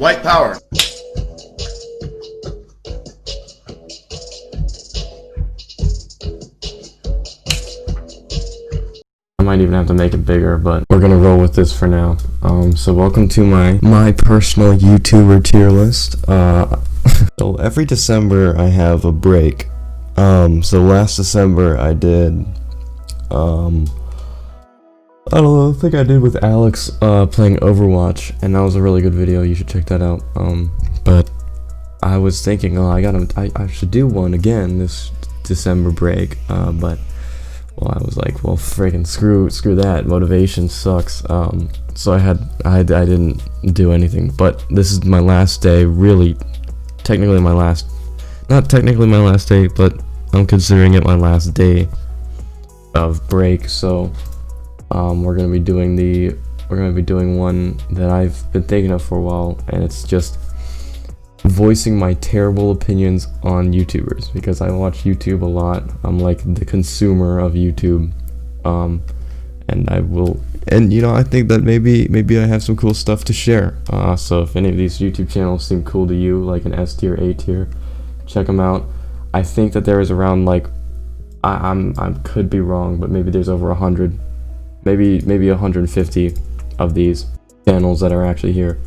White power. I might even have to make it bigger, but we're gonna roll with this for now. So welcome to my personal YouTuber tier list. So every December I have a break. So last December I did, I don't know, I think I did with Alex, playing Overwatch, and that was a really good video. You should check that out. But I was thinking, I should do one again this December break, but well, I was like, well, freaking screw that. Motivation sucks. So I didn't do anything. But this is my last day. Really, technically not technically my last day, but I'm considering it my last day of break. So, we're gonna be doing one that I've been thinking of for a while, and it's just voicing my terrible opinions on YouTubers, because I watch YouTube a lot. I'm like the consumer of YouTube, and I think that maybe I have some cool stuff to share. So if any of these YouTube channels seem cool to you, like an S tier, A tier, check them out. I think that there is around, like, I could be wrong, but maybe there's over 100, maybe 150 of these channels that are actually here.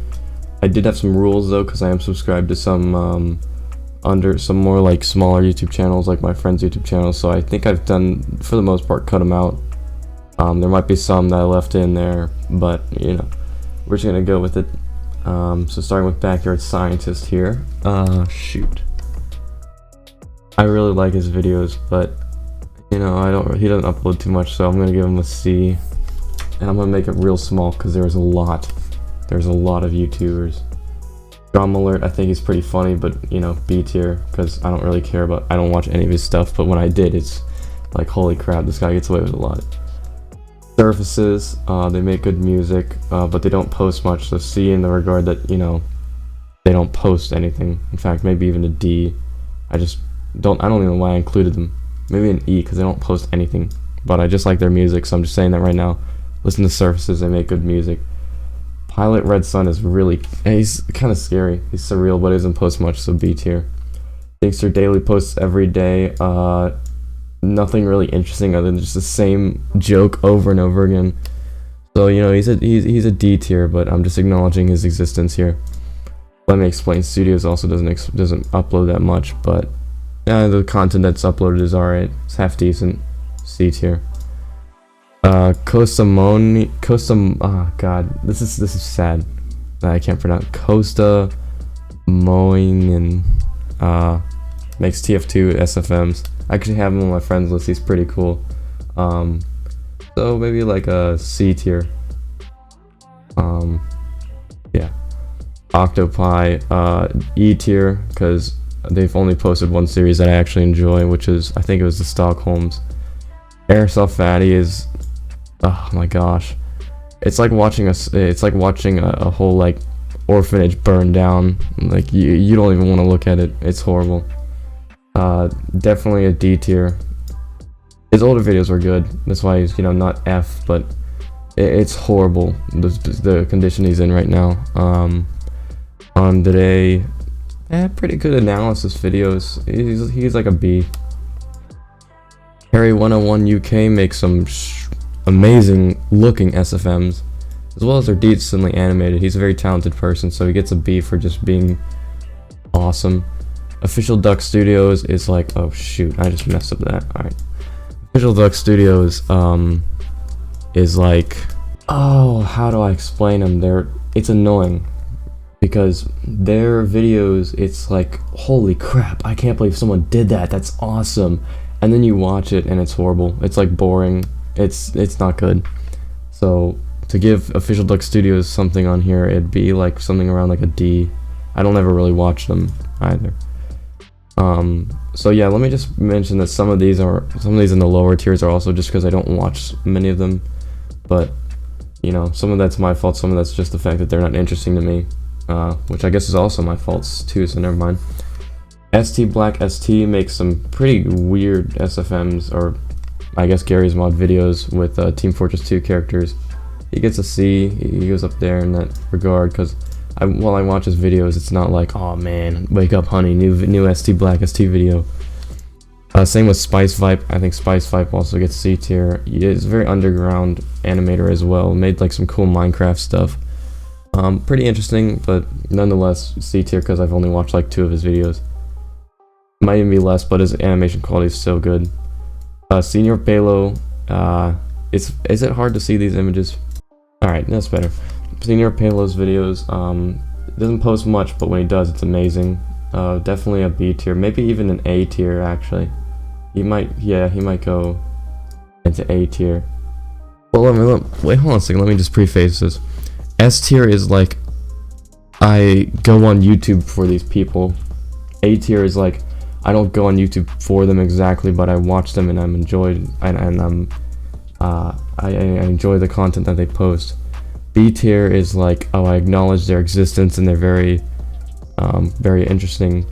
I did have some rules though, because I am subscribed to some under some more like smaller YouTube channels, like my friend's YouTube channel. So I think I've done, for the most part, cut them out. There might be some that I left in there, but we're just gonna go with it. So starting with Backyard Scientist here. Shoot. I really like his videos, but he doesn't upload too much, so I'm gonna give him a C, and I'm gonna make it real small because there's a lot of YouTubers. Drama Alert, I think he's pretty funny, but B tier, because I don't watch any of his stuff, but when I did, it's like, holy crap, this guy gets away with a lot. Surfaces, they make good music, but they don't post much, so C in the regard that, they don't post anything. In fact, maybe even a D. I don't even know why I included them. Maybe an E, because they don't post anything, but I just like their music, so I'm just saying that right now. Listen to Surfaces, they make good music. Pilot Red Sun is he's kind of scary. He's surreal, but he doesn't post much, so B tier. Thinkster Daily posts every day. Nothing really interesting other than just the same joke over and over again. So he's a D tier, but I'm just acknowledging his existence here. Let Me Explain Studios also doesn't upload that much, but the content that's uploaded is alright. It's half decent. C tier. God, this is sad. I can't pronounce. Costa Moinen, makes TF2 SFMs. I actually have him on my friends list. He's pretty cool. So maybe like a C tier. Yeah. Octopi, E tier, because they've only posted one series that I actually enjoy, which is, I think it was the Stockholms. Airsoft Fatty is, oh my gosh, it's like watching a whole like orphanage burn down. Like you don't even want to look at it. It's horrible. Definitely a D tier. His older videos were good. That's why he's not F, but it's horrible the condition he's in right now. On today, pretty good analysis videos. He's like a B. Harry 101 UK makes some amazing looking SFMs, as well as they're decently animated. He's a very talented person, so he gets a B for just being awesome. Official Duck Studios is like, oh shoot, I just messed up that. Alright. Official Duck Studios is like, oh, how do I explain them? It's annoying, because their videos, it's like, holy crap, I can't believe someone did that, that's awesome. And then you watch it and it's horrible. It's like boring. It's not good. So to give Official Duck Studios something on here, it'd be like something around like a D. I don't ever really watch them either. So yeah, let me just mention that some of these in the lower tiers are also just because I don't watch many of them. But some of that's my fault, some of that's just the fact that they're not interesting to me, which I guess is also my fault too, so never mind. ST Black ST makes some pretty weird SFMs, or I guess Gary's Mod videos with Team Fortress 2 characters. He gets a C. He goes up there in that regard, because while I watch his videos, it's not like, oh man, wake up honey, new ST Black ST video. Same with Spice Vipe. I think Spice Vipe also gets C tier. He's a very underground animator as well. Made like some cool Minecraft stuff. Pretty interesting, but nonetheless C tier because I've only watched like 2 of his videos. Might even be less, but his animation quality is so good. Senior Palo. Is it hard to see these images? Alright, that's better. Senior Palo's videos. Doesn't post much, but when he does, it's amazing. Definitely a B tier, maybe even an A tier actually. He might go into A tier. Well, wait, hold on a second. Let me just preface this. S tier is like I go on YouTube for these people. A tier is like I don't go on YouTube for them exactly, but I watch them and I'm enjoyed and I enjoy the content that they post. B tier is like, oh, I acknowledge their existence and they're very interesting.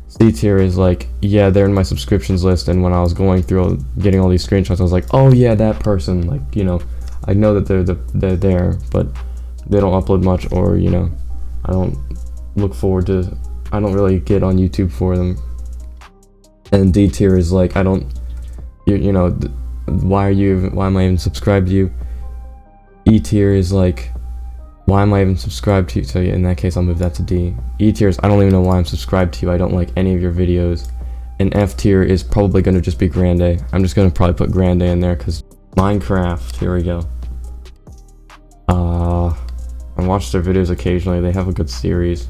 C tier is like, yeah, they're in my subscriptions list, and when I was going through getting all these screenshots, I was like, oh yeah, that person, like, you know, I know that they're there, but they don't upload much, or, you know, I don't really get on YouTube for them. And D tier is like, I don't, you know, why am I even subscribed to you? E tier is like, why am I even subscribed to you? So yeah, in that case, I'll move that to D. E tier is, I don't even know why I'm subscribed to you. I don't like any of your videos. And F tier is probably going to just be Grande. I'm just going to probably put Grande in there because Minecraft. Here we go. I watch their videos occasionally. They have a good series.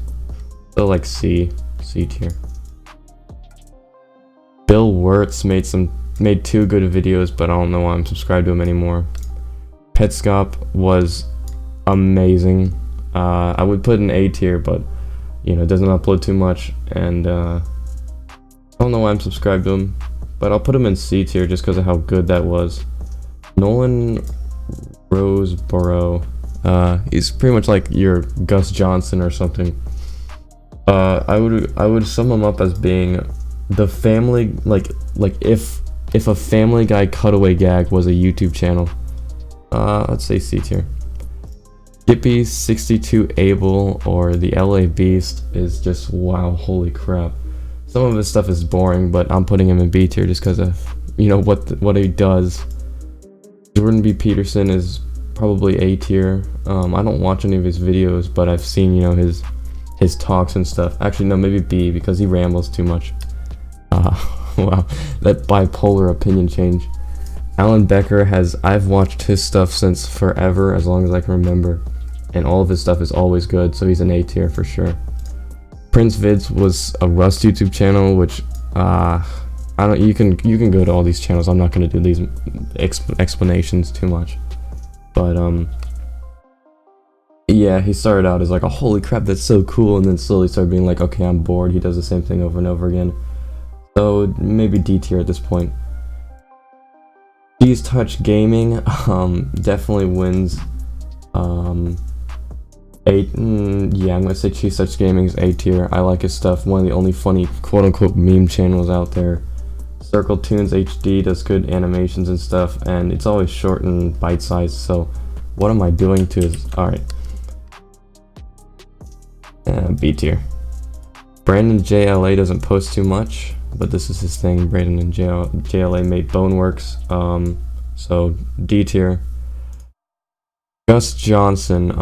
So like C tier. Bill Wirtz made 2 good videos, but I don't know why I'm subscribed to him anymore. Petscop was amazing. I would put an A tier, but you know, it doesn't upload too much, and I don't know why I'm subscribed to him, but I'll put him in C tier just because of how good that was. Nolan Roseborough, he's pretty much like your Gus Johnson or something. I would sum him up as being the family, like if a Family Guy cutaway gag was a YouTube channel. Let's say C tier. Skippy62Able or the LA Beast is just, wow, holy crap. Some of his stuff is boring, but I'm putting him in B tier just because of, you know, what he does. Jordan B. Peterson is probably A tier. I don't watch any of his videos, but I've seen, you know, his talks and stuff. Actually, no, maybe B, because he rambles too much. Wow, that bipolar opinion change. Alan Becker I've watched his stuff since forever, as long as I can remember, and all of his stuff is always good, so he's an A tier for sure. Prince Vids was a Rust YouTube channel, which you can go to all these channels. I'm not going to do these explanations too much, but yeah, he started out as like, a holy crap, that's so cool, and then slowly started being like, okay, I'm bored. He does the same thing over and over again, so maybe D tier at this point. Cheese Touch Gaming definitely wins. Yeah, I'm gonna say Cheese Touch Gaming is A tier. I like his stuff. One of the only funny quote-unquote meme channels out there. Circle Tunes HD does good animations and stuff, and it's always short and bite-sized. So, what am I doing to his? All right, B tier. Brandon JLA doesn't post too much, but this is his thing. Brandon and JLA made Boneworks, so D tier. Gus Johnson,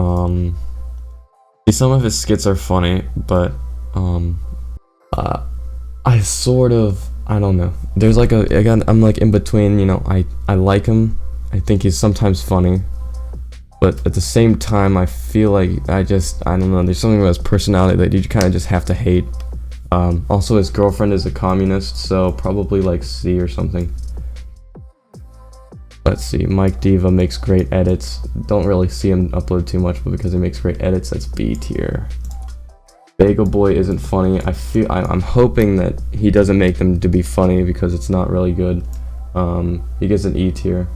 some of his skits are funny, but I don't know. There's like I'm like in between, you know. I like him. I think he's sometimes funny, but at the same time, I feel like I don't know. There's something about his personality that you kind of just have to hate. Also, his girlfriend is a communist, so probably like C or something. Let's see, Mike Diva makes great edits. Don't really see him upload too much, but because he makes great edits, that's B tier. Bagel Boy isn't funny. I'm hoping that he doesn't make them to be funny because it's not really good. He gets an E tier.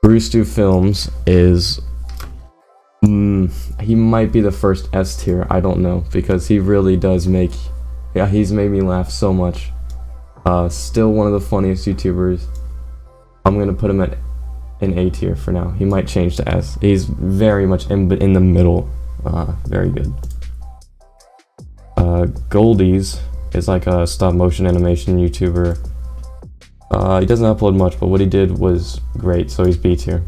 Bruce Do Films is he might be the first S tier. I don't know, because he really does he's made me laugh so much. Still one of the funniest YouTubers. I'm gonna put him at an A tier for now. He might change to S. He's very much in the middle. Very good. Goldies is like a stop motion animation YouTuber. He doesn't upload much, but what he did was great, so he's B tier.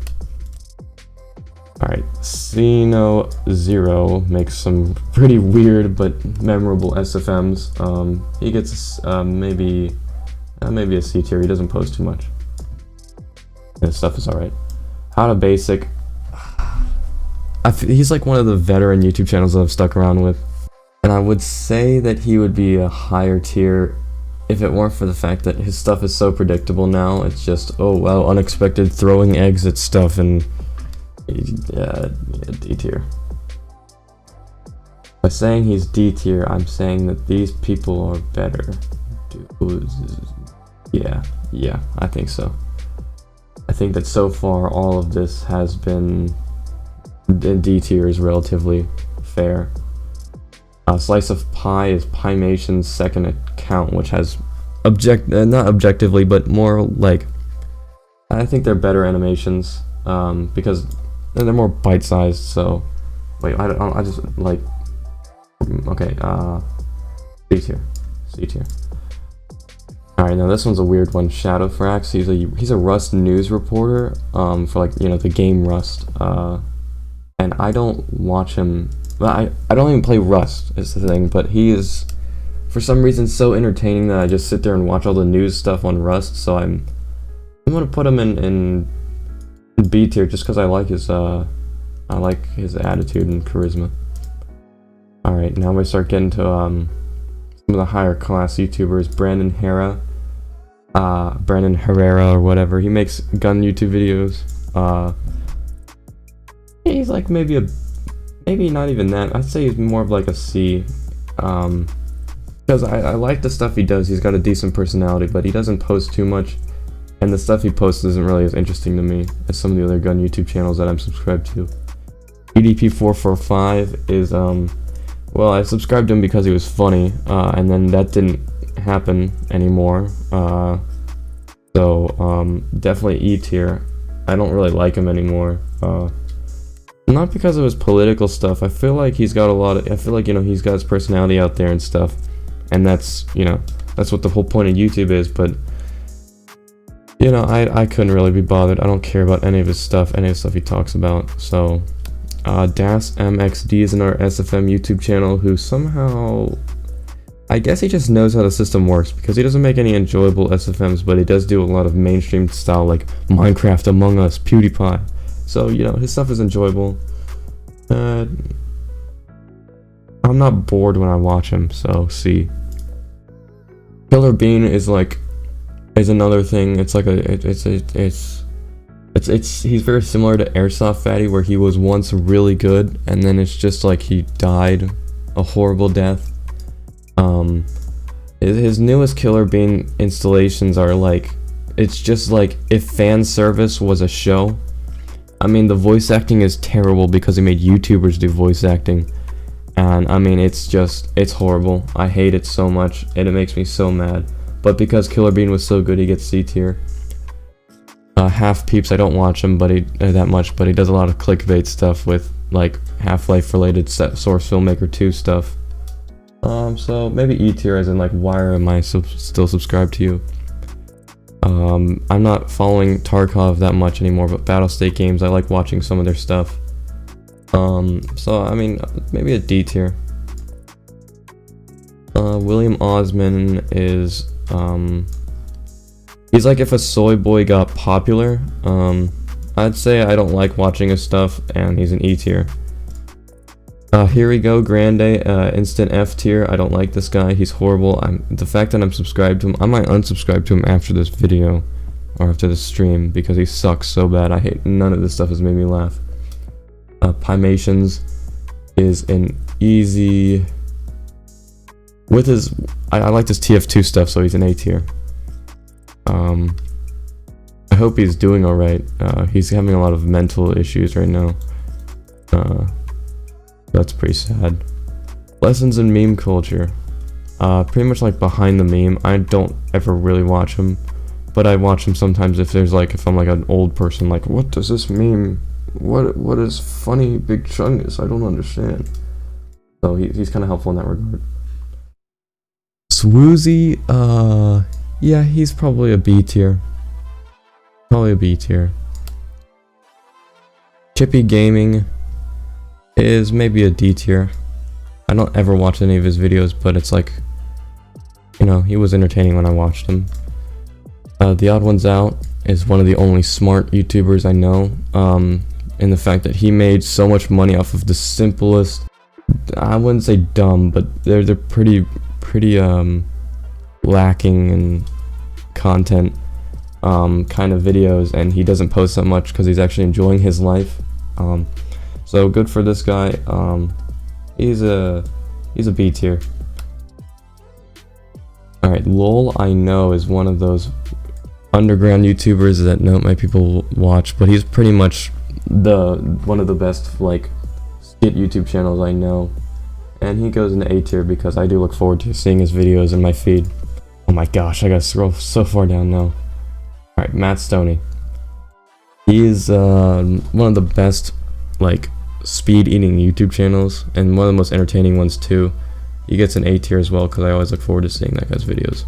Alright, Sino Zero makes some pretty weird but memorable SFMs. He gets maybe a C tier. He doesn't post too much. His stuff is alright. How to Basic. He's like one of the veteran YouTube channels that I've stuck around with. And I would say that he would be a higher tier if it weren't for the fact that his stuff is so predictable now. It's just, oh wow, unexpected throwing eggs at stuff, and yeah, D tier. By saying he's D tier, I'm saying that these people are better. Yeah, I think so. I think that so far all of this has been D tier is relatively fair. Slice of Pie is Pymation's second account, which has not objectively, but more like, I think they're better animations, because they're more bite-sized. So wait, I just like, okay, C tier. All right, now this one's a weird one. Shadowfrax, he's a Rust news reporter, for like, you know, the game Rust, and I don't watch him. I don't even play Rust, is the thing, but he is, for some reason, so entertaining that I just sit there and watch all the news stuff on Rust. So I'm gonna put him in B tier just because I like his attitude and charisma. All right, now we start getting to some of the higher class YouTubers. Brandon Herrera or whatever. He makes gun YouTube videos. He's like maybe not even that. I'd say he's more of like a C, because I like the stuff he does. He's got a decent personality, but he doesn't post too much, and the stuff he posts isn't really as interesting to me as some of the other gun YouTube channels that I'm subscribed to. EDP445 is, well, I subscribed to him because he was funny, and then that didn't happen anymore, so definitely E tier. I don't really like him anymore, not because of his political stuff. I feel like he's got you know, he's got his personality out there and stuff, and that's, you know, that's what the whole point of YouTube is. But you know, I couldn't really be bothered. I don't care about any of his stuff he talks about. So Das MXD is another SFM YouTube channel who somehow, I guess he just knows how the system works, because he doesn't make any enjoyable SFMs, but he does do a lot of mainstream style like Minecraft, Among Us, PewDiePie. So, you know, his stuff is enjoyable. I'm not bored when I watch him, so C. Killer Bean is another thing. It's like he's very similar to Airsoft Fatty, where he was once really good, and then it's just like he died a horrible death. His newest Killer Bean installations are like, it's just like if fan service was a show. I mean, the voice acting is terrible because he made YouTubers do voice acting, and I mean, it's horrible. I hate it so much, and it makes me so mad. But because Killer Bean was so good, he gets C tier. Half Peeps, I don't watch him that much, but he does a lot of clickbait stuff with like Half-Life related Source Filmmaker 2 stuff. So maybe E tier, as in like, why am I still subscribed to you? I'm not following Tarkov that much anymore, but Battlestate Games, I like watching some of their stuff. So I mean, maybe a D tier. William Osman is, he's like if a soy boy got popular. I'd say I don't like watching his stuff, and he's an E tier. Here we go, Grande, instant F tier. I don't like this guy. He's horrible. The fact that I'm subscribed to him, I might unsubscribe to him after this video, or after this stream, because he sucks so bad. I hate, none of this stuff has made me laugh. Pymations is an easy, with his, I like his TF2 stuff, so he's an A tier. I hope he's doing alright. He's having a lot of mental issues right now. That's pretty sad. Lessons in meme culture. Pretty much like behind the meme. I don't ever really watch him, but I watch him sometimes if I'm like an old person, like, what does this meme what is funny Big Chungus? I don't understand. So he's kind of helpful in that regard. Swoozy, yeah, he's probably a B tier. Probably a B tier. Chippy Gaming is maybe a D tier. I don't ever watch any of his videos, but it's like, you know, he was entertaining when I watched him. The Odd Ones Out is one of the only smart YouTubers I know, in the fact that he made so much money off of the simplest, I wouldn't say dumb, but they're pretty lacking in content kind of videos, and he doesn't post that much because he's actually enjoying his life. So good for this guy. He's a B tier. Alright, Lol I know is one of those underground YouTubers that not many people watch, but he's pretty much one of the best like skit YouTube channels I know, and he goes into A tier because I do look forward to seeing his videos in my feed. Oh my gosh, I gotta scroll so far down now. Alright, Matt Stoney. He is one of the best like speed eating YouTube channels, and one of the most entertaining ones too. He gets an A tier as well because I always look forward to seeing that guy's videos.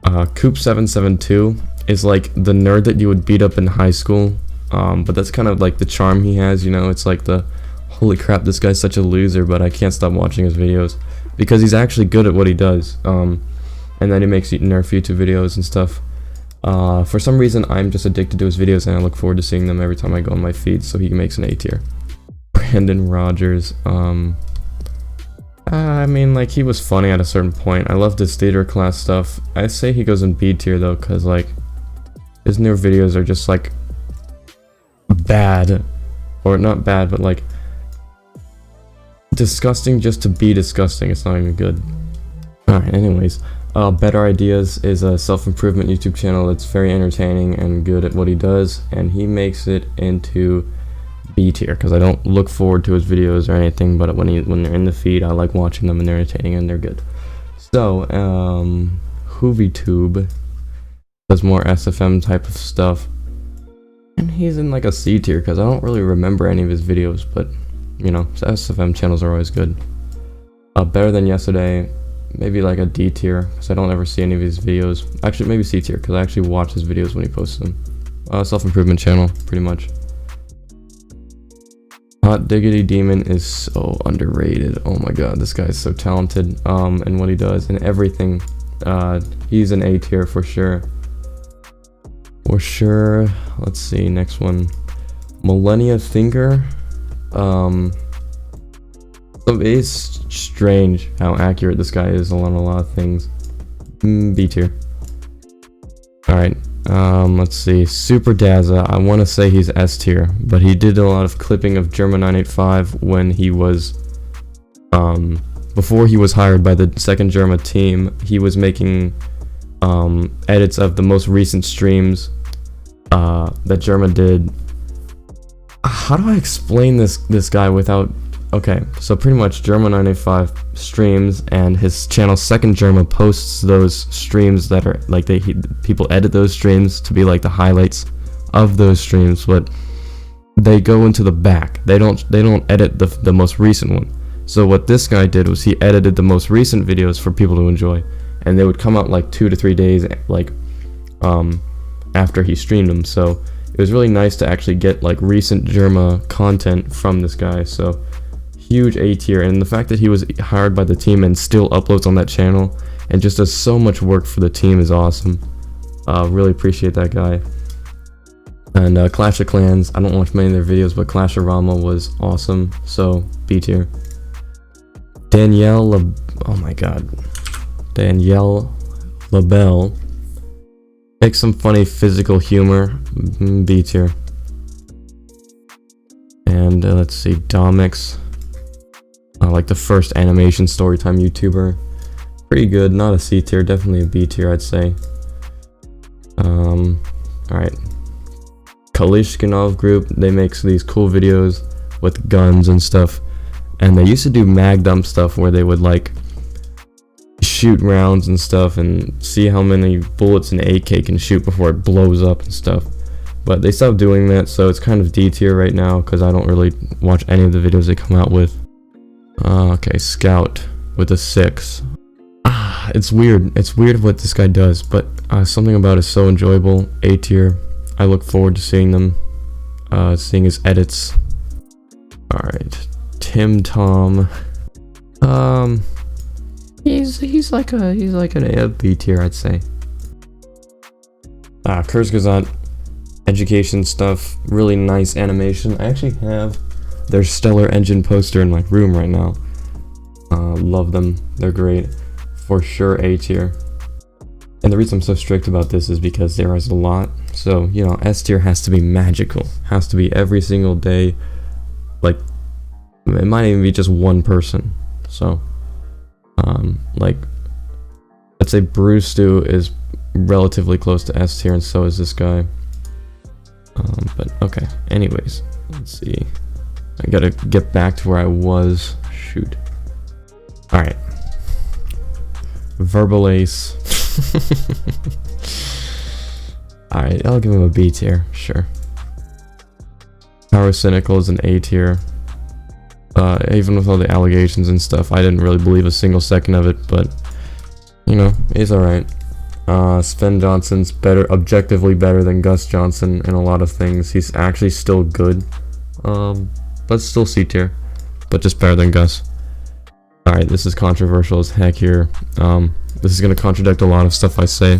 Coop772 is like the nerd that you would beat up in high school, but that's kind of like the charm he has, you know. It's like the holy crap, this guy's such a loser, but I can't stop watching his videos because he's actually good at what he does. And then he makes Nerf YouTube videos and stuff. For some reason, I'm just addicted to his videos, and I look forward to seeing them every time I go on my feed, so he makes an A tier. Brandon Rogers, I mean, like, he was funny at a certain point. I loved his theater class stuff. I say he goes in B tier though, because like his new videos are just like bad, or not bad, but like disgusting just to be disgusting. It's not even good. Alright, anyways, Better Ideas is a self-improvement YouTube channel that's very entertaining and good at what he does, and he makes it into B tier because I don't look forward to his videos or anything, but when they're in the feed, I like watching them, and they're entertaining and they're good. So HoovyTube does more SFM type of stuff, and he's in like a C tier because I don't really remember any of his videos, but you know, SFM channels are always good. Better Than Yesterday, maybe like a D tier because I don't ever see any of his videos. Actually, maybe C tier because I actually watch his videos when he posts them. Self-improvement channel, pretty much. Hot Diggity Demon is so underrated. Oh my god, this guy is so talented in what he does and everything. He's an A tier for sure. For sure. Let's see, next one. Millennia Thinker. It's strange how accurate this guy is on a lot of things. B tier. Alright. Let's see, Super Dazza, I want to say he's S tier, but he did a lot of clipping of Germa985 when he was, before he was hired by the second Germa team. He was making, edits of the most recent streams, that Germa did. How do I explain this guy without, okay, so pretty much Germa985 streams, and his channel Second Germa posts those streams that are like people edit those streams to be like the highlights of those streams, but they go into the back. They don't edit the most recent one. So what this guy did was he edited the most recent videos for people to enjoy, and they would come out like 2 to 3 days like after he streamed them. So it was really nice to actually get like recent Germa content from this guy. So huge A tier, and the fact that he was hired by the team and still uploads on that channel and just does so much work for the team is awesome. Really appreciate that guy. And Clash of Clans, I don't watch many of their videos, but Clash of Rama was awesome, so B tier. Danielle LaBelle makes some funny physical humor, B tier. And let's see, Domix, like the first animation storytime YouTuber, pretty good, not a C tier, definitely a B tier I'd say. Alright, Kalishkinov group, they make these cool videos with guns and stuff, and they used to do mag dump stuff where they would like shoot rounds and stuff and see how many bullets an AK can shoot before it blows up and stuff. But they stopped doing that, so it's kind of D tier right now because I don't really watch any of the videos they come out with. Okay, Scout with a 6. It's weird. It's weird what this guy does, but something about it is so enjoyable. A tier. I look forward to seeing them, seeing his edits. Alright, Tim Tom. He's like an A B tier, I'd say. Kurzgesagt, education stuff, really nice animation. I actually have their Stellar Engine poster in my room right now. Love them, they're great. For sure A tier. And the reason I'm so strict about this is because there is a lot. So, you know, S tier has to be magical. Has to be every single day. Like, it might even be just one person. So, like, let's say Brewstew is relatively close to S tier, and so is this guy. But okay, anyways, let's see. I gotta get back to where I was. Shoot. Alright. Verbal Ace. Alright, I'll give him a B tier, sure. Power Cynical is an A tier. Even with all the allegations and stuff, I didn't really believe a single second of it, but, you know, he's alright. Sven Johnson's objectively better than Gus Johnson in a lot of things. He's actually still good. But still C tier, but just better than Gus. Alright, this is controversial as heck here. This is gonna contradict a lot of stuff I say,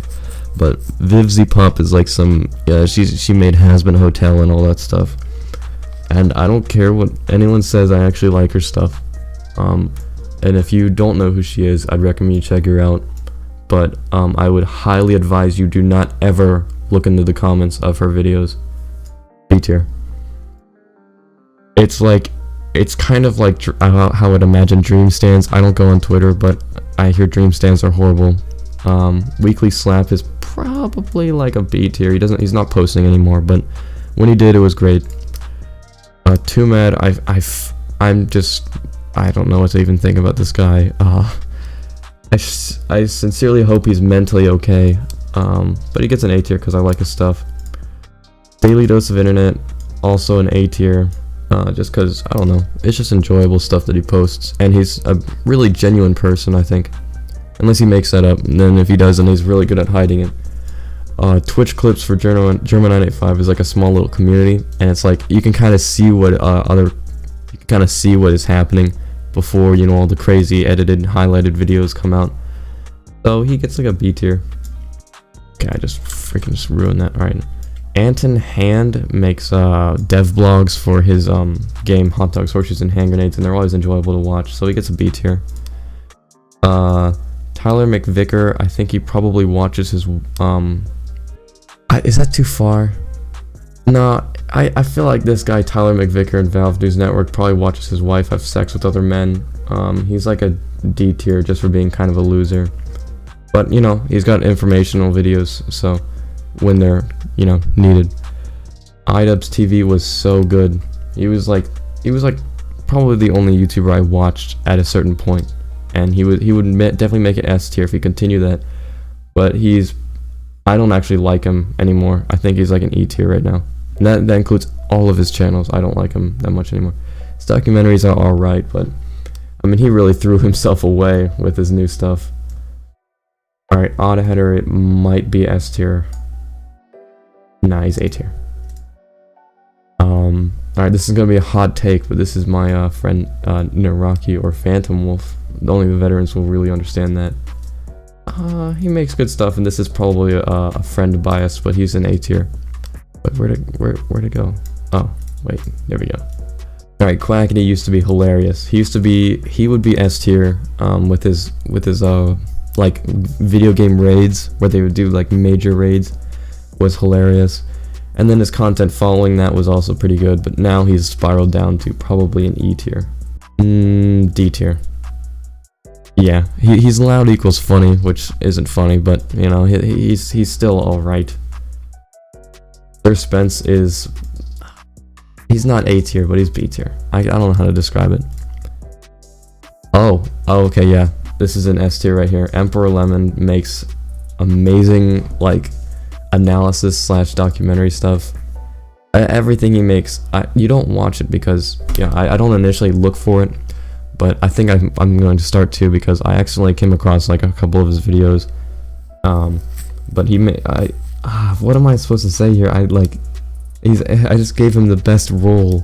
but Vivzy Pop is like some, she made Hazbin Hotel and all that stuff. And I don't care what anyone says, I actually like her stuff. And if you don't know who she is, I'd recommend you check her out. But I would highly advise you do not ever look into the comments of her videos. B tier. It's kind of like how I'd imagine Dream Stands. I don't go on Twitter, but I hear Dream Stands are horrible. Weekly Slap is probably like a B tier. He's not posting anymore, but when he did, it was great. Too Mad, I don't know what to even think about this guy. I sincerely hope he's mentally okay, but he gets an A tier because I like his stuff. Daily Dose of Internet, also an A tier, just because, I don't know, it's just enjoyable stuff that he posts, and he's a really genuine person, I think. Unless he makes that up, and then if he doesn't, he's really good at hiding it. Twitch Clips for German 985 is like a small little community, and it's like, you can kind of see what is happening before, you know, all the crazy edited highlighted videos come out. So he gets like a B tier. Okay, I just ruined that. Alright. Anton Hand makes dev blogs for his game Hot Dogs, Horseshoes, and Hand Grenades, and they're always enjoyable to watch, so he gets a B tier. Tyler McVicker, I think he probably watches his is that too far? No, I feel like this guy Tyler McVicker in Valve News Network probably watches his wife have sex with other men. He's like a D tier just for being kind of a loser. But, you know, he's got informational videos, so when they're, you know, needed. iDubbbz TV was so good. He was like probably the only YouTuber I watched at a certain point, and he would definitely make it S tier if he continued that. But I don't actually like him anymore. I think he's like an E tier right now. And that includes all of his channels. I don't like him that much anymore. His documentaries are alright, but I mean, he really threw himself away with his new stuff. Alright, Odd Header, it might be S tier. Nah, he's A tier. Alright, this is gonna be a hot take, but this is my friend Naraki or Phantom Wolf. Only the veterans will really understand that. He makes good stuff, and this is probably a friend bias, but he's an A tier. But where'd it go? Oh, wait, there we go. Alright, Quackity used to be hilarious. He would be S tier, with his like video game raids, where they would do like major raids, was hilarious. And then his content following that was also pretty good, but now he's spiraled down to probably an E tier. D tier. Yeah, he's loud equals funny, which isn't funny, but you know, he's still alright. Sir Spence he's not A tier, but he's B tier. I don't know how to describe it. Oh, okay, yeah. This is an S tier right here. Emperor Lemon makes amazing, like, analysis / documentary stuff. everything he makes, you don't watch it because I don't initially look for it, but I think I'm going to start to, because I accidentally came across like a couple of his videos. But he made what am I supposed to say here? I just gave him the best role,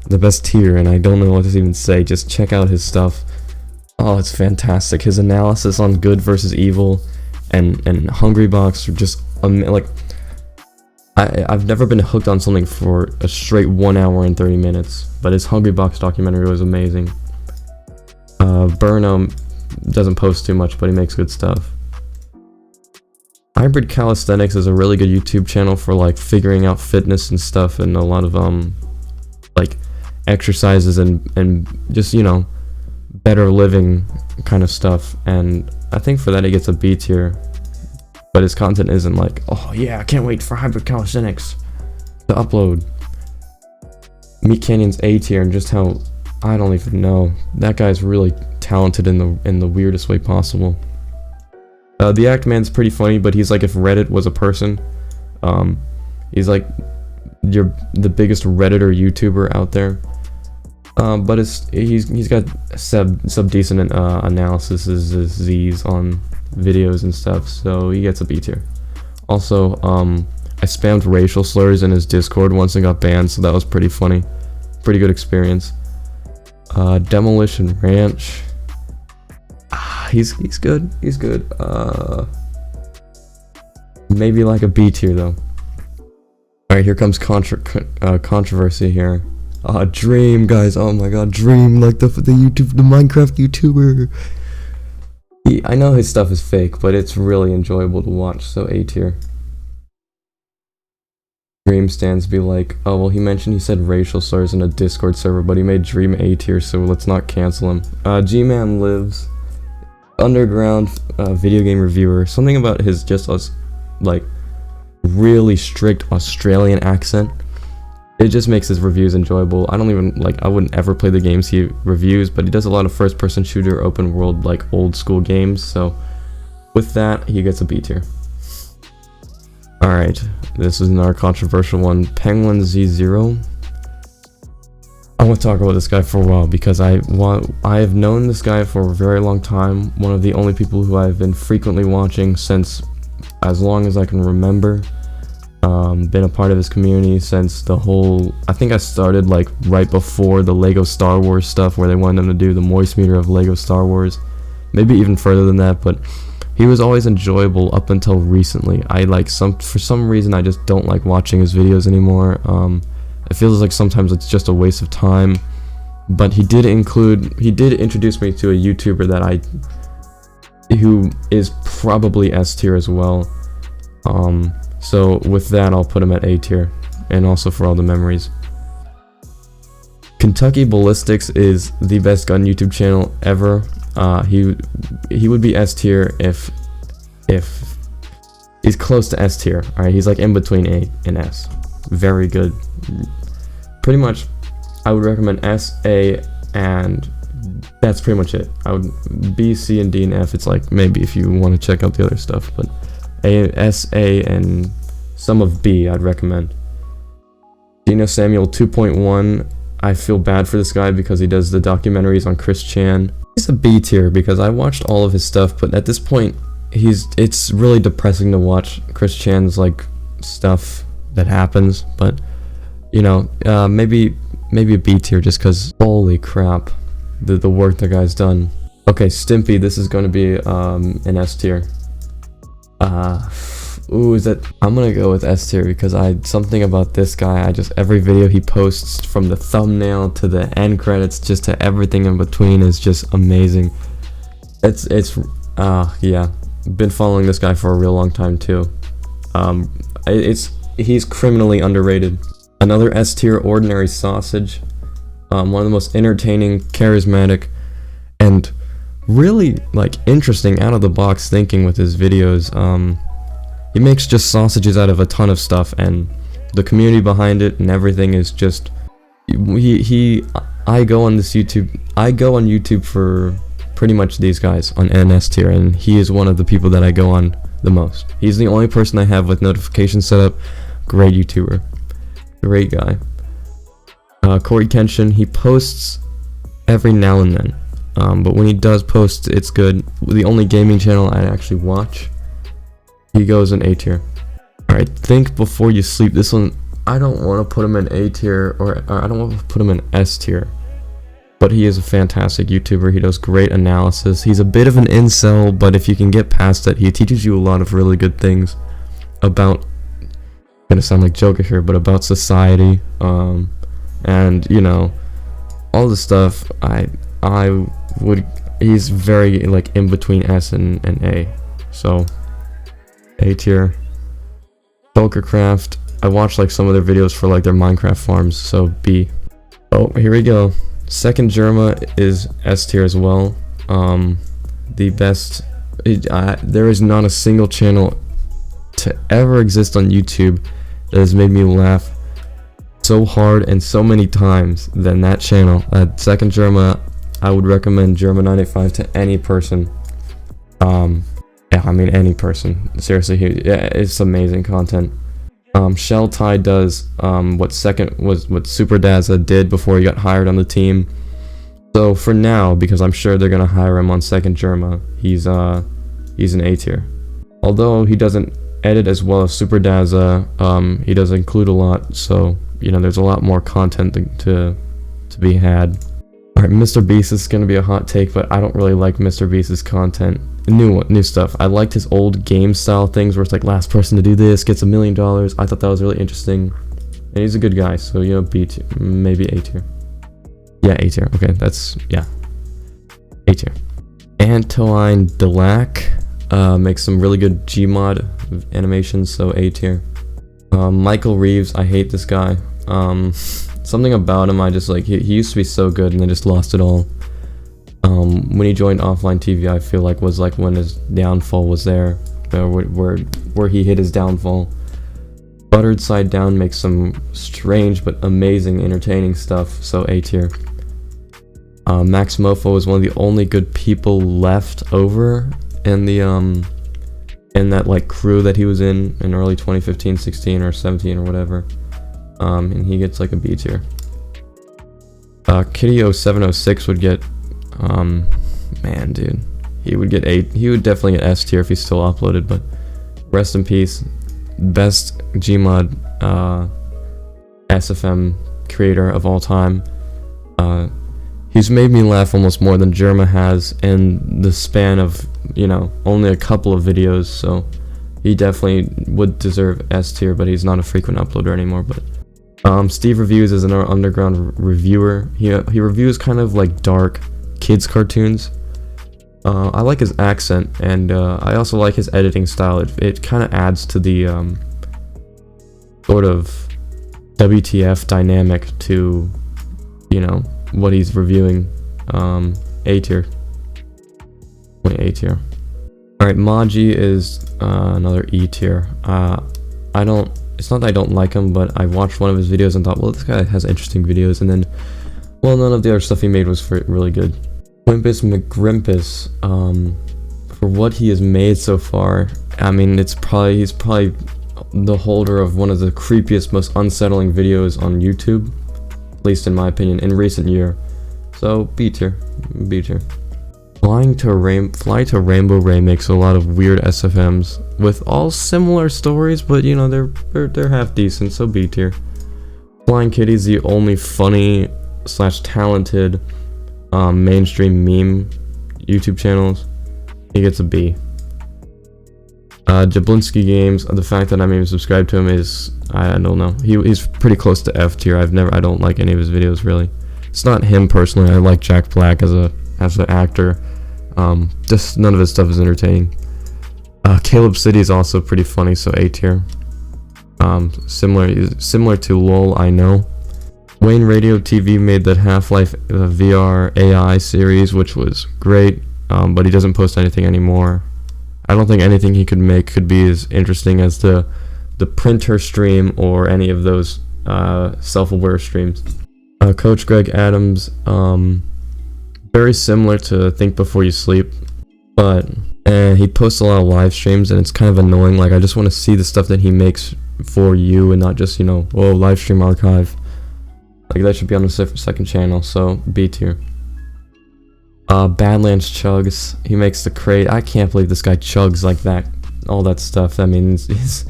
the best tier, and I don't know what to even say. Just check out his stuff. Oh, it's fantastic. His analysis on Good versus Evil and Hungrybox are just like, I've never been hooked on something for a straight 1 hour and 30 minutes, but his Hungrybox documentary was amazing. Burnham doesn't post too much, but he makes good stuff. Hybrid Calisthenics is a really good YouTube channel for like figuring out fitness and stuff, and a lot of like exercises and just, you know, better living kind of stuff. And I think for that he gets a B tier, but his content isn't like, oh yeah, I can't wait for Hybrid Calisthenics to upload. Meat Canyon's A tier, and just how, I don't even know, that guy's really talented in the weirdest way possible. The Act Man's pretty funny, but he's like if Reddit was a person. He's like the biggest Redditor YouTuber out there. But he's got some decent analysis on videos and stuff, so he gets a B tier. Also, I spammed racial slurs in his Discord once and got banned, so that was pretty funny. Pretty good experience. Demolition Ranch. He's good. He's good. Maybe like a B tier though. Alright, here comes controversy here. Dream, guys. Oh my god, Dream, like the Minecraft YouTuber. I know his stuff is fake, but it's really enjoyable to watch, so A tier. Dream stands be like, oh well, he said racial slurs in a Discord server, but he made Dream A tier, so let's not cancel him. G-Man Lives, underground video game reviewer. Something about his like really strict Australian accent, it just makes his reviews enjoyable. I wouldn't ever play the games he reviews, but he does a lot of first person shooter open world like old school games, so with that he gets a B tier. Alright, this is another controversial one. Penguin Z0. I want to talk about this guy for a while because I have known this guy for a very long time. One of the only people who I've been frequently watching since as long as I can remember. Been a part of his community since the whole, I think I started like right before the Lego Star Wars stuff, where they wanted him to do the moist meter of Lego Star Wars. Maybe even further than that, but he was always enjoyable up until recently. For some reason I just don't like watching his videos anymore. It feels like sometimes it's just a waste of time. But he did introduce me to a YouTuber who is probably S tier as well. So with that, I'll put him at A tier, and also for all the memories. Kentucky Ballistics is the best gun YouTube channel ever. He would be S tier if he's close to S tier. All right, he's like in between A and S. Very good. Pretty much, I would recommend S, A, and that's pretty much it. I would B, C, and D, and F. It's like maybe if you want to check out the other stuff, but A, S, A, and some of B I'd recommend. Dino Samuel 2.1. I feel bad for this guy because he does the documentaries on Chris Chan. He's a B tier because I watched all of his stuff, but at this point, it's really depressing to watch Chris Chan's like stuff that happens. But you know, maybe a B tier just because holy crap, the work the guy's done. Okay, Stimpy, this is going to be an S tier. I'm gonna go with S tier because something about this guy, every video he posts, from the thumbnail to the end credits just to everything in between, is just amazing. Yeah, been following this guy for a real long time too. He's criminally underrated. Another S tier, Ordinary Sausage. One of the most entertaining, charismatic, and really like interesting out of the box thinking with his videos. He makes just sausages out of a ton of stuff, and the community behind it and everything is just I go on YouTube for pretty much these guys on NS tier, and he is one of the people that I go on the most. He's the only person I have with notifications set up. Great YouTuber. Great guy. Corey Kenshin, he posts every now and then, but when he does post, it's good. The only gaming channel I actually watch, he goes in A tier. Alright, Think Before You Sleep. This one, I don't want to put him in A tier, or I don't want to put him in S tier, but he is a fantastic YouTuber. He does great analysis. He's a bit of an incel, but if you can get past it, he teaches you a lot of really good things about, gonna sound like Joker here, but about society, and you know, all the stuff. He's very like in between S and A, so A tier. Jokercraft, I watched like some of their videos for like their Minecraft farms, so B. Oh, here we go. Second Jerma is S tier as well. The best. There is not a single channel to ever exist on YouTube that has made me laugh so hard and so many times than that channel. Second Jerma, I would recommend Jerma985 to any person. Yeah, I mean any person. Seriously, it's amazing content. Shelltide does what Super Dazza did before he got hired on the team. So for now, because I'm sure they're gonna hire him on Second Jerma, he's an A tier. Although he doesn't edit as well as Super Dazza, he does include a lot, so you know there's a lot more content to be had. Alright, Mr. Beast is gonna be a hot take, but I don't really like Mr. Beast's content. New stuff. I liked his old game style things where it's like last person to do this gets $1 million. I thought that was really interesting, and he's a good guy. So you know, B tier, maybe A tier. Yeah, A tier. Okay, that's yeah, A tier. Antoine Delac makes some really good Gmod animations, so A tier. Michael Reeves, I hate this guy. Something about him, I just like. He used to be so good, and then just lost it all. When he joined Offline TV, I feel like was like when his downfall was there, where he hit his downfall. Buttered Side Down makes some strange but amazing entertaining stuff, so A tier. Max Mofo is one of the only good people left over in the in that like crew that he was in early 2015, 16, or 17 or whatever. And he gets like a B tier. Kitty0706 would get man, dude, he would get A. He would definitely get S tier if he's still uploaded. But rest in peace. Best Gmod SFM creator of all time. He's made me laugh almost more than Jerma has in the span of, you know, only a couple of videos. So he definitely would deserve S tier, but he's not a frequent uploader anymore. But Steve Reviews is another underground reviewer. He reviews kind of like dark kids cartoons. I like his accent, and I also like his editing style. It kind of adds to the sort of WTF dynamic to, you know, what he's reviewing. A tier. Only A tier. Alright, Maji is another E tier. It's not that I don't like him, but I watched one of his videos and thought, well, this guy has interesting videos, and then, well, none of the other stuff he made was really good. Quimpus McGrimpus, for what he has made so far, I mean, he's probably the holder of one of the creepiest, most unsettling videos on YouTube, at least in my opinion, in recent year. So B tier, B tier. Fly to Rainbow Ray makes a lot of weird SFMs with all similar stories, but you know they're half decent, so B tier. Flying Kitty's the only funny / talented mainstream meme YouTube channels. He gets a B. Jablinski Games, the fact that I'm even subscribed to him is, I don't know. He's pretty close to F tier. I don't like any of his videos really. It's not him personally. I like Jack Black as an actor. Just none of his stuff is entertaining. Caleb City is also pretty funny, so A tier. Similar to LOL, I know. Wayne Radio TV made that Half-Life VR AI series, which was great, but he doesn't post anything anymore. I don't think anything he could make could be as interesting as the printer stream or any of those self-aware streams. Coach Greg Adams, very similar to Think Before You Sleep, but and he posts a lot of live streams, and it's kind of annoying. Like, I just want to see the stuff that he makes for you, and not just, you know, oh, live stream archive. Like, that should be on the second channel. So B tier. Badlands Chugs, he makes the crate. I can't believe this guy chugs like that, all that stuff. I mean, it's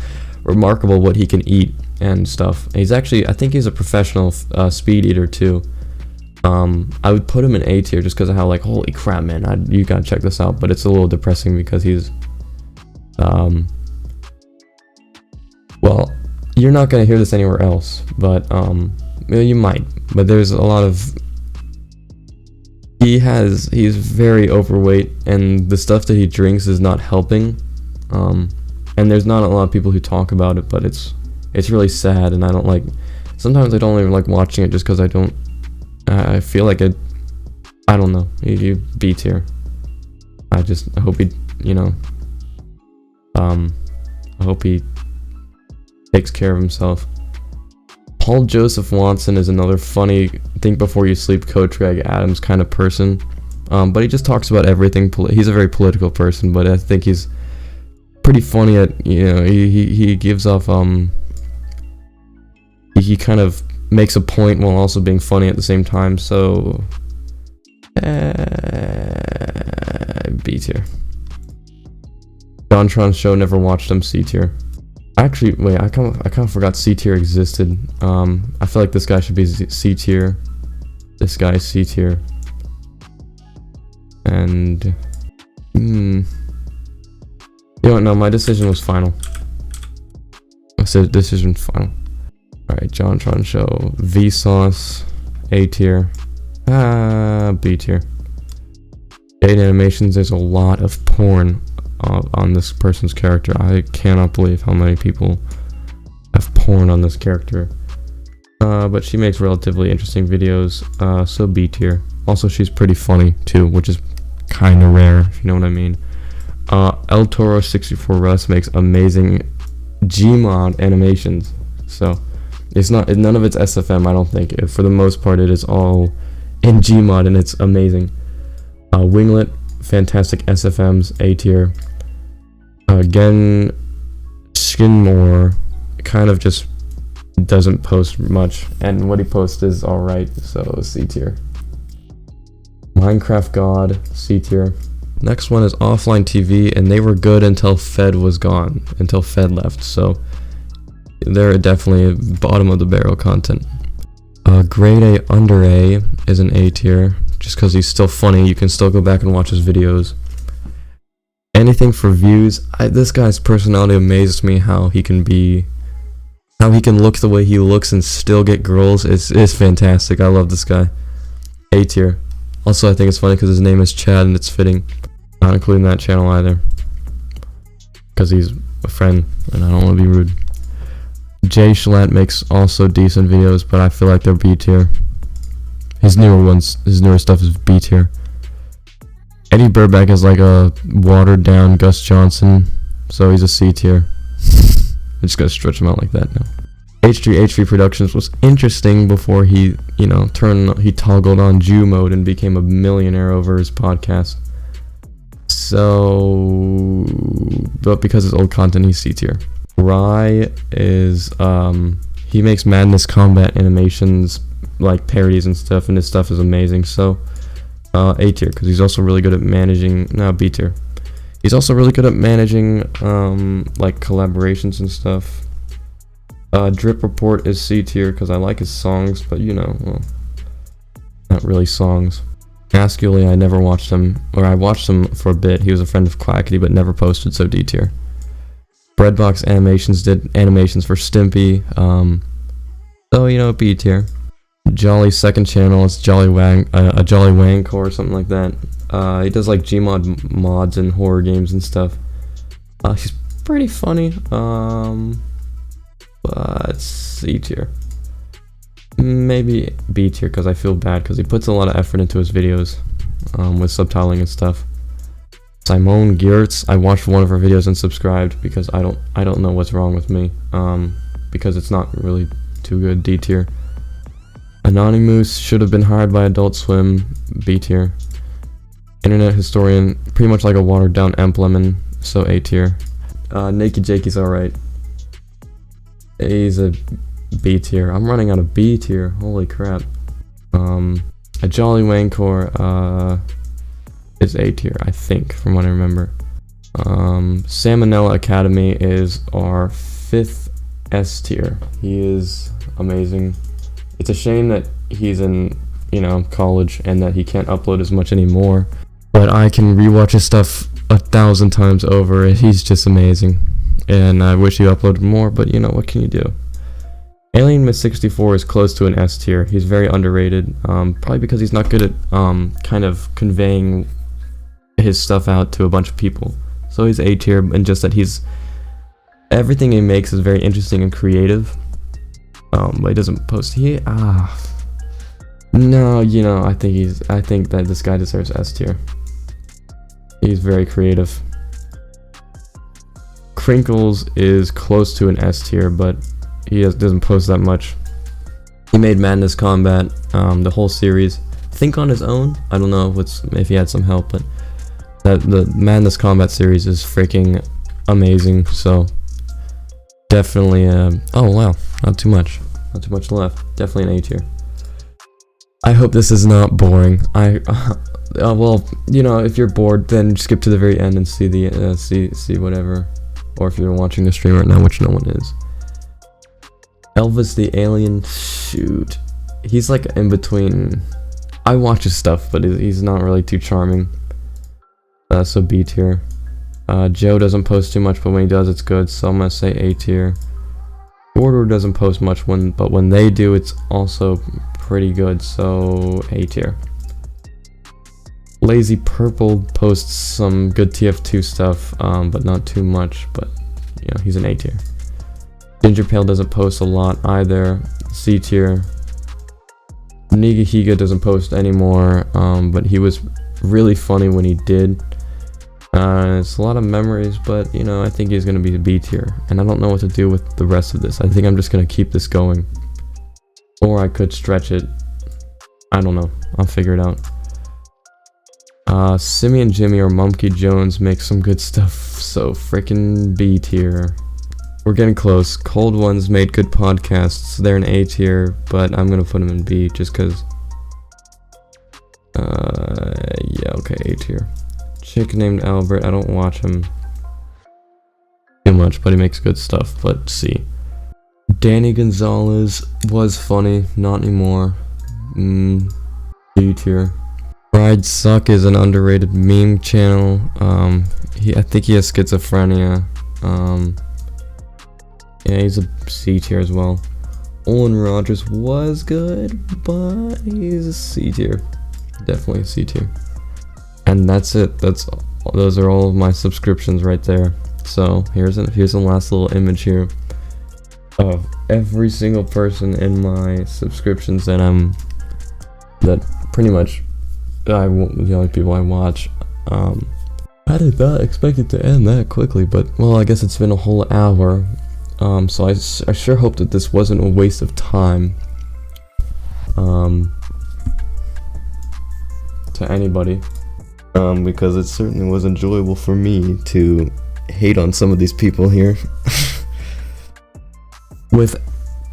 remarkable what he can eat and stuff. He's actually, I think he's a professional speed eater too. I would put him in A tier just because of how, like, holy crap, man, you gotta check this out. But it's a little depressing because he's, well, you're not gonna hear this anywhere else, but you might. But there's a lot of, he's very overweight, and the stuff that he drinks is not helping. And there's not a lot of people who talk about it, but it's really sad, and I don't like, sometimes I don't even like watching it just because I feel like I don't know, you B tier. I hope he, you know, I hope he takes care of himself. Paul Joseph Watson is another funny think before you sleep Coach Greg Adams kind of person, but he just talks about everything. He's a very political person, but I think he's pretty funny at, you know, he gives off, he kind of makes a point while also being funny at the same time. So B tier. JonTron Show, never watched him. C tier. Actually, wait, I kind of forgot C tier existed. I feel like this guy should be C tier. This guy is C tier. And you don't know, my decision was final. I said decision final. Alright, JonTron Show, Vsauce, A tier. B tier. Jade Animations, there's a lot of porn on this person's character. I cannot believe how many people have porn on this character. But she makes relatively interesting videos, so B tier. Also, she's pretty funny too, which is kind of rare, if you know what I mean. El Toro 64 Russ makes amazing Gmod animations. So it's not, none of it's SFM, I don't think. For the most part, it is all in Gmod, and it's amazing. Winglet, fantastic SFMs, A tier. Again, Skinmore kind of just doesn't post much, and what he posts is alright, so C tier. Minecraft God, C tier. Next one is Offline TV, and they were good until Fed was gone, until Fed left, so they're definitely bottom of the barrel content. Grade A Under A is an A tier, just because he's still funny. You can still go back and watch his videos. Anything for views. This guy's personality amazes me, how he can look the way he looks and still get girls. It's fantastic. I love this guy. A tier. Also, I think it's funny because his name is Chad, and it's fitting. Not including that channel either, because he's a friend and I don't want to be rude. Jay Schlatt makes also decent videos, but I feel like they're B tier. His newer stuff is B tier. Eddie Burback is like a watered down Gus Johnson, so he's a C tier. I just gotta stretch him out like that now. H3 Productions was interesting before he, you know, he toggled on Jew mode and became a millionaire over his podcast. So, but because it's old content, he's C tier. Rye is, he makes Madness Combat animations, like parodies and stuff, and his stuff is amazing. So, A tier, because he's also really good at managing, no, B tier. He's also really good at managing, like collaborations and stuff. Drip Report is C tier, because I like his songs, but you know, well, not really songs. Masculi, I never watched him, or I watched him for a bit. He was a friend of Quackity, but never posted, so D tier. Breadbox Animations did animations for Stimpy, so, you know, B tier. Jolly's second channel is Jolly Wang, a Jolly Wang or something like that. He does like Gmod mods and horror games and stuff. He's pretty funny, but C tier. Maybe B tier, because I feel bad because he puts a lot of effort into his videos, with subtitling and stuff. Simone Geertz, I watched one of her videos and subscribed because I don't know what's wrong with me, because it's not really too good. D tier. Anonymous should have been hired by Adult Swim. B tier. Internet historian, pretty much like a watered down Lemon, so A tier. Naked Jakey's alright. A's a B tier. I'm running out of B tier. Holy crap. A Jolly Wankor is A tier, I think, from what I remember. Salmonella Academy is our 5th S tier. He is amazing. It's a shame that he's in, college and that he can't upload as much anymore. But I can rewatch his stuff 1,000 times over. He's just amazing. And I wish he uploaded more, but what can you do? Alien Myth 64 is close to an S tier. He's very underrated, probably because he's not good at kind of conveying his stuff out to a bunch of people. So he's A tier, and just that everything he makes is very interesting and creative. But he doesn't post. No, I think that this guy deserves S tier. He's very creative. Crinkles is close to an S tier, but he doesn't post that much. He made Madness Combat, the whole series. I think on his own. I don't know if he had some help, but the Madness Combat series is freaking amazing. So definitely. Oh wow, not too much left. Definitely an A tier. I hope this is not boring. Well, if you're bored, then skip to the very end and see the see whatever. Or if you're watching the stream right now, which no one is. Elvis the Alien, shoot. He's like in between. I watch his stuff, but he's not really too charming. So B tier. Joe doesn't post too much, but when he does, it's good. So I'm gonna say A tier. Order doesn't post much, but when they do, it's also pretty good. So A tier. Lazy Purple posts some good TF2 stuff, but not too much. But he's an A tier. Ginger Pale doesn't post a lot either. C tier. Nigahiga doesn't post anymore, but he was really funny when he did. It's a lot of memories, but I think he's gonna be a B tier, and I don't know what to do with the rest of this. I think I'm just gonna keep this going, or I could stretch it. I don't know. I'll figure it out. Simeon Jimmy or Mumkey Jones make some good stuff, so freaking B tier. We're getting close. Cold Ones made good podcasts. They're an A tier, but I'm gonna put them in B just cause. Yeah, okay, A tier. Chick named Albert. I don't watch him too much, but he makes good stuff. But C. Danny Gonzalez was funny, not anymore. D tier. Ride Suck is an underrated meme channel. I think he has schizophrenia. Yeah, he's a C tier as well. Olin Rogers was good, but he's a C tier. Definitely a C tier. And that's it. Those are all of my subscriptions right there. So here's the last little image here of every single person in my subscriptions that pretty much the only people I watch. I did not expect it to end that quickly, but well, I guess it's been a whole hour. So I sure hope that this wasn't a waste of time to anybody, because it certainly was enjoyable for me to hate on some of these people here.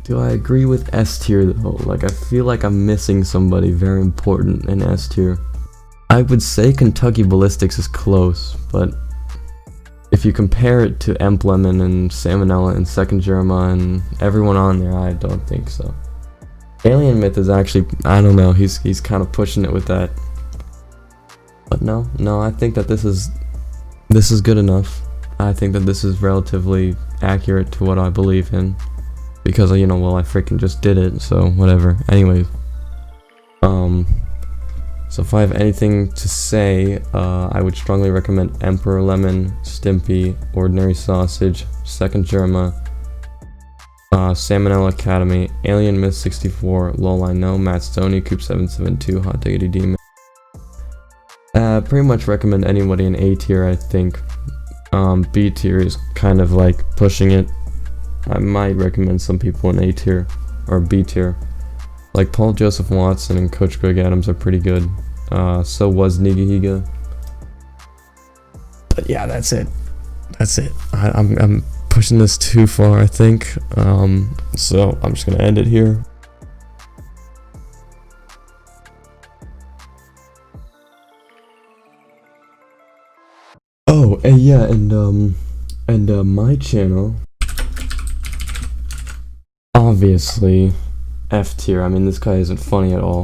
Do I agree with S tier though? Like, I feel like I'm missing somebody very important in S tier. I would say Kentucky Ballistics is close, but if you compare it to Lemon and Salmonella and Second Germa and everyone on there, I don't think so. Alien Myth is actually, I don't know, he's kind of pushing it with that. But no, I think that this is good enough. I think that this is relatively accurate to what I believe in. Because, well, I freaking just did it, so whatever. Anyway, so if I have anything to say, I would strongly recommend Emperor Lemon, Stimpy, Ordinary Sausage, Second Germa, Salmonella Academy, Alien Myth 64, Lol I Know, Matt Stoney, Coop772, Hot Diggity Demon. Pretty much recommend anybody in A tier, I think. B tier is kind of like pushing it. I might recommend some people in A tier or B tier. Like Paul Joseph Watson and Coach Greg Adams are pretty good. So was Nigahiga. But yeah, that's it. That's it. I'm pushing this too far, I think. So I'm just gonna end it here. Oh, and yeah, and my channel, obviously, F tier. I mean, this guy isn't funny at all.